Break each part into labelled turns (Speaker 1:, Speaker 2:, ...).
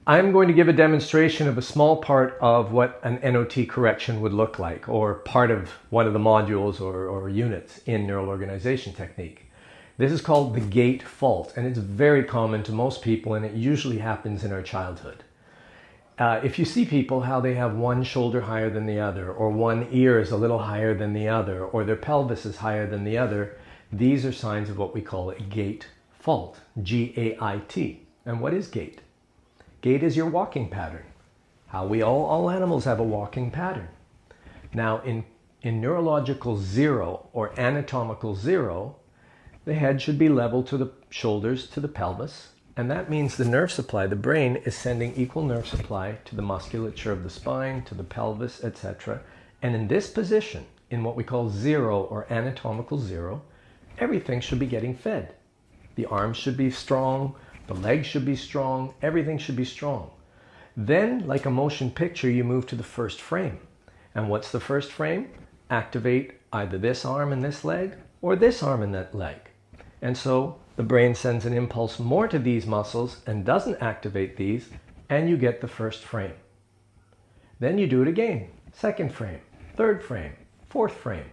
Speaker 1: I'm going to give a demonstration of a small part of what an N.O.T. correction would look like, or part of one of the modules or units in neural organization technique. This is called the Gait fault, and it's very common to most people, and it usually happens in our childhood. If you see people, how they have one shoulder higher than the other, or one ear is a little higher than the other, or their pelvis is higher than the other, these are signs of what we call a gait fault, G-A-I-T. And what is gait? Gait is your walking pattern. How we all animals have a walking pattern. Now in neurological zero or anatomical zero, the head should be level to the shoulders to the pelvis, and that means the nerve supply, the brain, is sending equal nerve supply to the musculature of the spine, to the pelvis, etc. And in this position, in what we call zero or anatomical zero, everything should be getting fed. The arms should be strong, the legs should be strong, everything should be strong. Then, like a motion picture, you move to the first frame. And what's the first frame? Activate either this arm and this leg, or this arm and that leg. And so the brain sends an impulse more to these muscles and doesn't activate these, and you get the first frame. Then you do it again, second frame, third frame, fourth frame,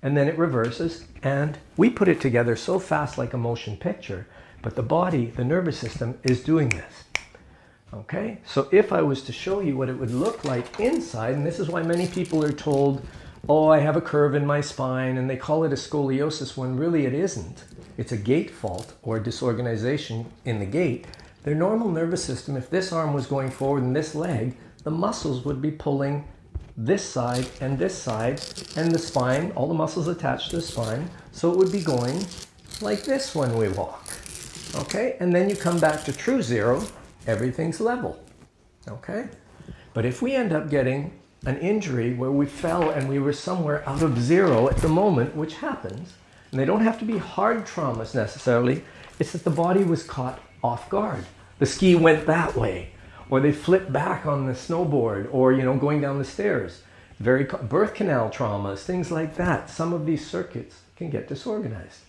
Speaker 1: and then it reverses, and we put it together so fast like a motion picture, but the body, the nervous system, is doing this. Okay, so if I was to show you what it would look like inside, and this is why many people are told, oh, I have a curve in my spine, and they call it a scoliosis when really it isn't. It's a gait fault or disorganization in the gait. Their normal nervous system, if this arm was going forward and this leg, the muscles would be pulling this side, and the spine, all the muscles attached to the spine, so it would be going like this when we walk. Okay, and then you come back to true zero, everything's level. Okay, but if we end up getting an injury where we fell and we were somewhere out of zero at the moment, which happens, and they don't have to be hard traumas necessarily, it's that the body was caught off guard. The ski went that way, or they flipped back on the snowboard, or going down the stairs. Birth canal traumas, things like that. Some of these circuits can get disorganized.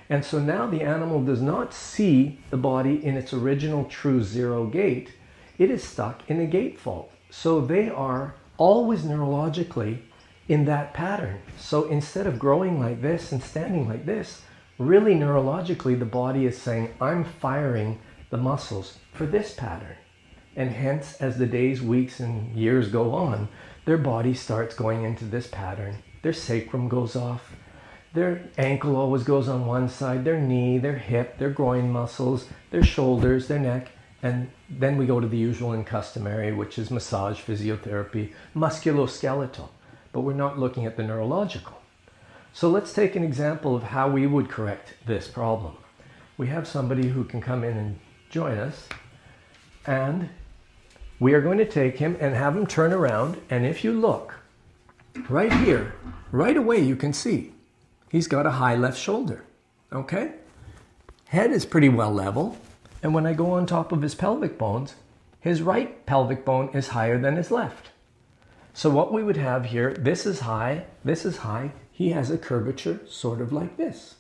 Speaker 1: And so now the animal does not see the body in its original true zero gait. It is stuck in a gait fault. So they are always neurologically in that pattern. So instead of growing like this and standing like this, really neurologically the body is saying, I'm firing the muscles for this pattern. And hence, as the days, weeks, and years go on, their body starts going into this pattern. Their sacrum goes off. Their ankle always goes on one side, their knee, their hip, their groin muscles, their shoulders, their neck, and then we go to the usual and customary, which is massage, physiotherapy, musculoskeletal. But we're not looking at the neurological. So let's take an example of how we would correct this problem. We have somebody who can come in and join us, and we are going to take him and have him turn around, and if you look right here, right away you can see he's got a high left shoulder, okay? Head is pretty well level, and when I go on top of his pelvic bones, his right pelvic bone is higher than his left. So what we would have here, this is high, he has a curvature sort of like this.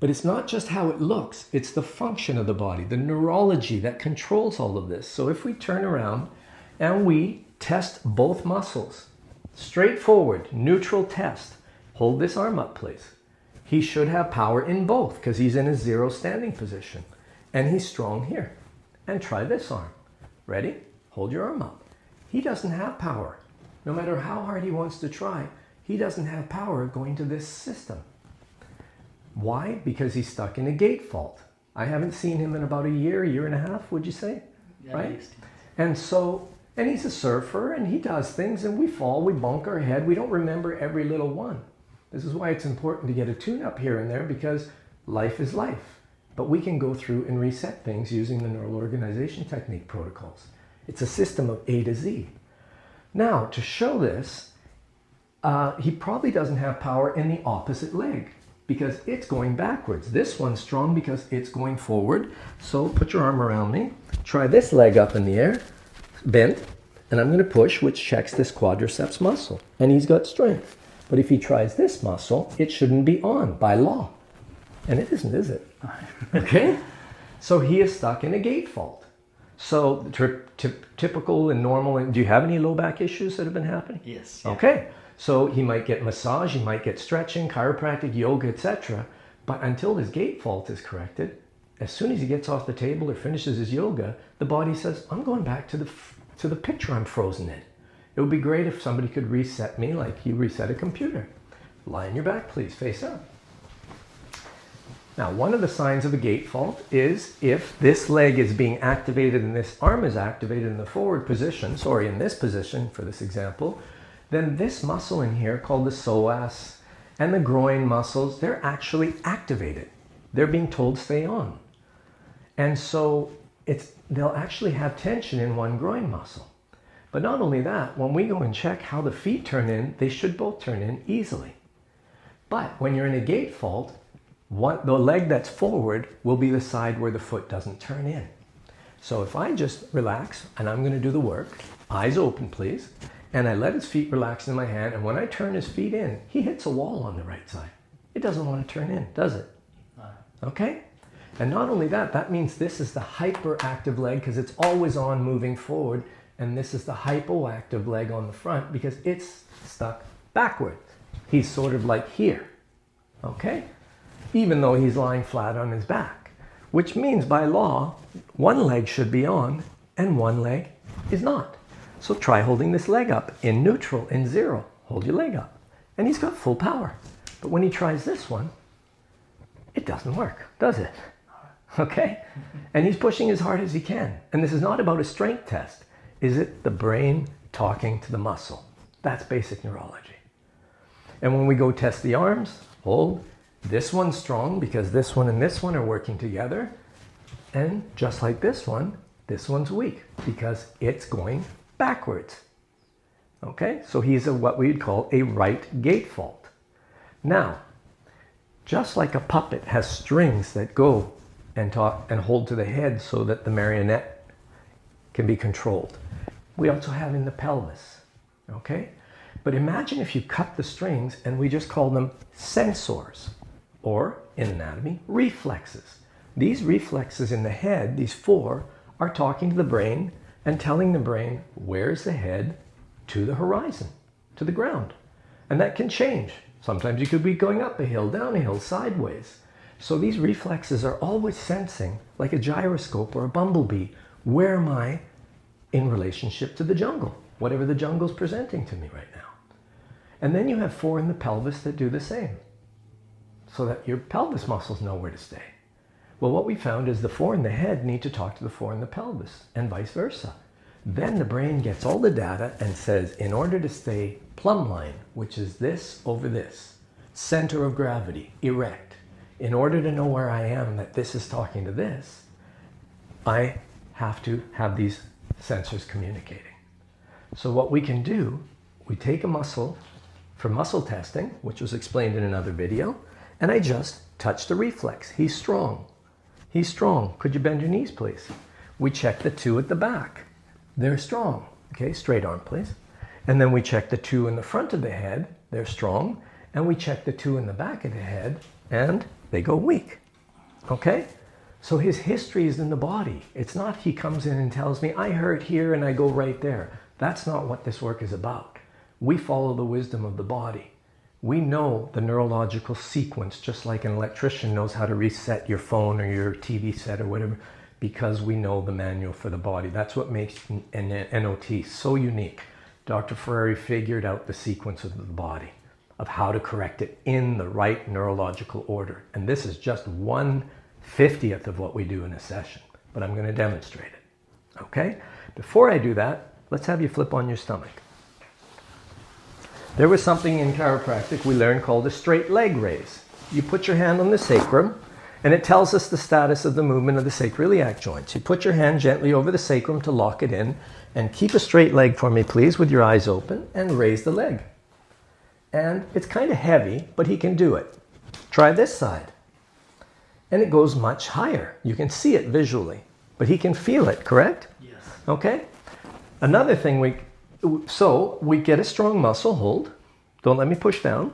Speaker 1: But it's not just how it looks, it's the function of the body, the neurology that controls all of this. So if we turn around and we test both muscles, straightforward, neutral test, hold this arm up, please. He should have power in both because he's in a zero standing position. And he's strong here. And try this arm. Ready? Hold your arm up. He doesn't have power. No matter how hard he wants to try, he doesn't have power going to this system. Why? Because he's stuck in a gait fault. I haven't seen him in about a year and a half, would you say?
Speaker 2: Yeah,
Speaker 1: right? And he's a surfer, and he does things, and we fall, we bonk our head, we don't remember every little one. This is why it's important to get a tune-up here and there, because life is life. But we can go through and reset things using the neural organization technique protocols. It's a system of A to Z. Now, to show this, he probably doesn't have power in the opposite leg because it's going backwards. This one's strong because it's going forward. So put your arm around me. Try this leg up in the air, bent, and I'm going to push, which checks this quadriceps muscle. And he's got strength. But if he tries this muscle, it shouldn't be on by law. And it isn't, is it? Okay? So he is stuck in a gait fault. So typical and normal. Do you have any low back issues that have been happening?
Speaker 2: Yes. Yeah.
Speaker 1: Okay. So he might get massage, he might get stretching, chiropractic, yoga, etc. But until his gait fault is corrected, as soon as he gets off the table or finishes his yoga, the body says, I'm going back to the picture I'm frozen in. It would be great if somebody could reset me like you reset a computer. Lie on your back, please, face up. Now, one of the signs of a gait fault is if this leg is being activated and this arm is activated in the forward position, in this position for this example, then this muscle in here called the psoas and the groin muscles, they're actually activated. They're being told stay on. And so they'll actually have tension in one groin muscle. But not only that, when we go and check how the feet turn in, they should both turn in easily. But when you're in a gait fault, the leg that's forward will be the side where the foot doesn't turn in. So if I just relax, and I'm going to do the work, eyes open please, and I let his feet relax in my hand, and when I turn his feet in, he hits a wall on the right side. It doesn't want to turn in, does it? Okay? And not only that, that means this is the hyperactive leg because it's always on moving forward, and this is the hypoactive leg on the front because it's stuck backward. He's sort of like here, okay? Even though he's lying flat on his back, which means by law, one leg should be on and one leg is not. So try holding this leg up in neutral, in zero. Hold your leg up. And he's got full power. But when he tries this one, it doesn't work, does it? Okay? And he's pushing as hard as he can. And this is not about a strength test. Is it the brain talking to the muscle? That's basic neurology. And when we go test the arms, hold. This one's strong because this one and this one are working together. And just like this one's weak because it's going backwards. Okay, so he's what we'd call a right gait fault. Now, just like a puppet has strings that go and hold to the head so that the marionette can be controlled, we also have in the pelvis. Okay, but imagine if you cut the strings and we just call them sensors, or in anatomy, reflexes. These reflexes in the head, these four, are talking to the brain and telling the brain, where's the head to the horizon, to the ground. And that can change. Sometimes you could be going up a hill, down a hill, sideways. So these reflexes are always sensing, like a gyroscope or a bumblebee, where am I in relationship to the jungle, whatever the jungle's presenting to me right now. And then you have four in the pelvis that do the same, so that your pelvis muscles know where to stay. Well, what we found is the four in the head need to talk to the four in the pelvis, and vice versa. Then the brain gets all the data and says, in order to stay plumb line, which is this over this, center of gravity, erect, in order to know where I am, that this is talking to this, I have to have these sensors communicating. So what we can do, we take a muscle for muscle testing, which was explained in another video, and I just touch the reflex. He's strong. He's strong. Could you bend your knees, please? We check the two at the back. They're strong. Okay, straight arm, please. And then we check the two in the front of the head. They're strong. And we check the two in the back of the head, and they go weak. Okay? So his history is in the body. It's not he comes in and tells me, I hurt here and I go right there. That's not what this work is about. We follow the wisdom of the body. We know the neurological sequence, just like an electrician knows how to reset your phone or your TV set or whatever, because we know the manual for the body. That's what makes an N.O.T. so unique. Dr. Ferrari figured out the sequence of the body, of how to correct it in the right neurological order. And this is just 1/50th of what we do in a session, but I'm going to demonstrate it. Okay? Before I do that, let's have you flip on your stomach. There was something in chiropractic we learned called a straight leg raise. You put your hand on the sacrum, and it tells us the status of the movement of the sacroiliac joints. You put your hand gently over the sacrum to lock it in, and keep a straight leg for me, please, with your eyes open, and raise the leg. And it's kind of heavy, but he can do it. Try this side. And it goes much higher. You can see it visually, but he can feel it, correct?
Speaker 2: Yes.
Speaker 1: Okay? Another thing we get a strong muscle hold. Don't let me push down.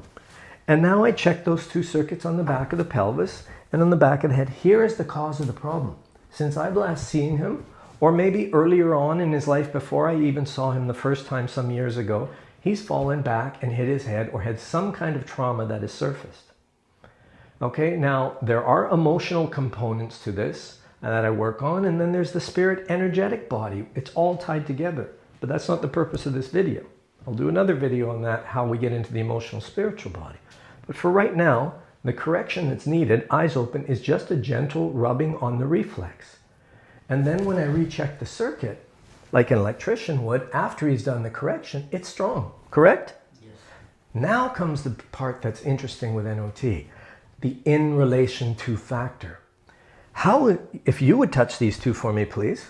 Speaker 1: And now I check those two circuits on the back of the pelvis and on the back of the head. Here is the cause of the problem. Since I've last seen him, Or maybe earlier on in his life, before I even saw him the first time some years ago, he's fallen back and hit his head or had some kind of trauma that has surfaced. Okay, now there are emotional components to this that I work on, and then there's the spirit energetic body. It's all tied together, but that's not the purpose of this video. I'll do another video on that, how we get into the emotional spiritual body. But for right now, the correction that's needed, eyes open, is just a gentle rubbing on the reflex. And then when I recheck the circuit, like an electrician would, after he's done the correction, it's strong, correct?
Speaker 2: Yes.
Speaker 1: Now comes the part that's interesting with N.O.T, the in relation to factor. How, if you would touch these two for me, please.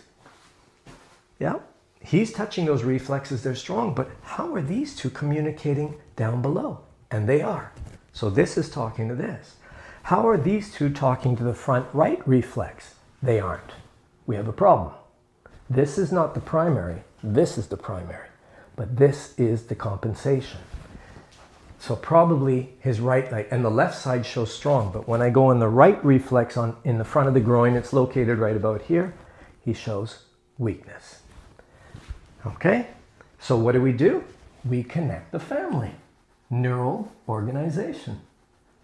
Speaker 1: Yeah, he's touching those reflexes, they're strong, but how are these two communicating down below? And they are. So this is talking to this. How are these two talking to the front right reflex? They aren't. We have a problem. This is not the primary, this is the primary, but this is the compensation. So probably his right leg, and the left side shows strong, but when I go in the right reflex in the front of the groin, it's located right about here, he shows weakness. Okay, so what do? We connect the family. Neural organization.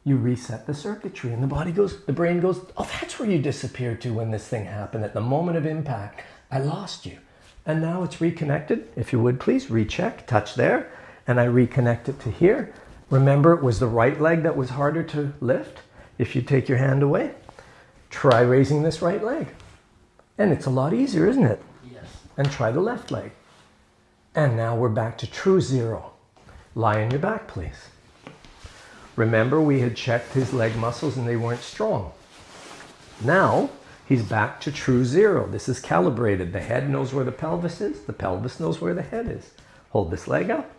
Speaker 1: You reset the circuitry and the brain goes, oh, that's where you disappeared to when this thing happened. At the moment of impact, I lost you. And now it's reconnected. If you would please, recheck, touch there, and I reconnect it to here. Remember, it was the right leg that was harder to lift. If you take your hand away, try raising this right leg. And it's a lot easier, isn't it?
Speaker 2: Yes.
Speaker 1: And try the left leg. And now we're back to true zero. Lie on your back, please. Remember, we had checked his leg muscles and they weren't strong. Now, he's back to true zero. This is calibrated. The head knows where the pelvis is. The pelvis knows where the head is. Hold this leg up.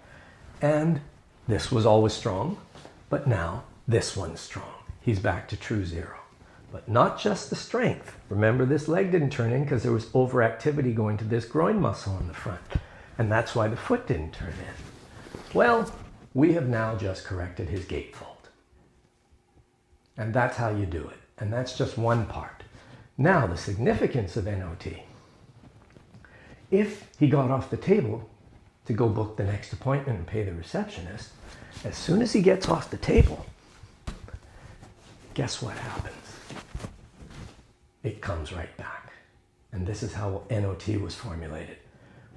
Speaker 1: And this was always strong, but now this one's strong. He's back to true zero. But not just the strength. Remember, this leg didn't turn in because there was overactivity going to this groin muscle in the front. And that's why the foot didn't turn in. Well, we have now just corrected his gait fault. And that's how you do it. And that's just one part. Now, the significance of N.O.T. If he got off the table to go book the next appointment and pay the receptionist, as soon as he gets off the table, guess what happens? It comes right back. And this is how N.O.T. was formulated.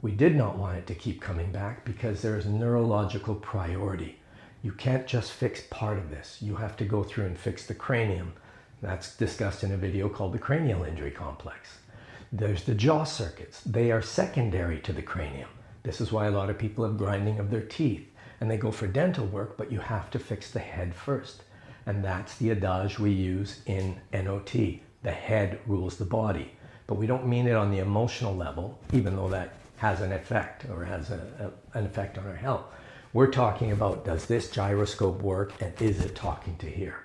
Speaker 1: We did not want it to keep coming back because there is a neurological priority. You can't just fix part of this. You have to go through and fix the cranium. That's discussed in a video called the cranial injury complex. There's the jaw circuits. They are secondary to the cranium. This is why a lot of people have grinding of their teeth and they go for dental work, but you have to fix the head first. And that's the adage we use in N.O.T. The head rules the body. But we don't mean it on the emotional level, even though that has an effect or has an effect on our health. We're talking about, does this gyroscope work and is it talking to here?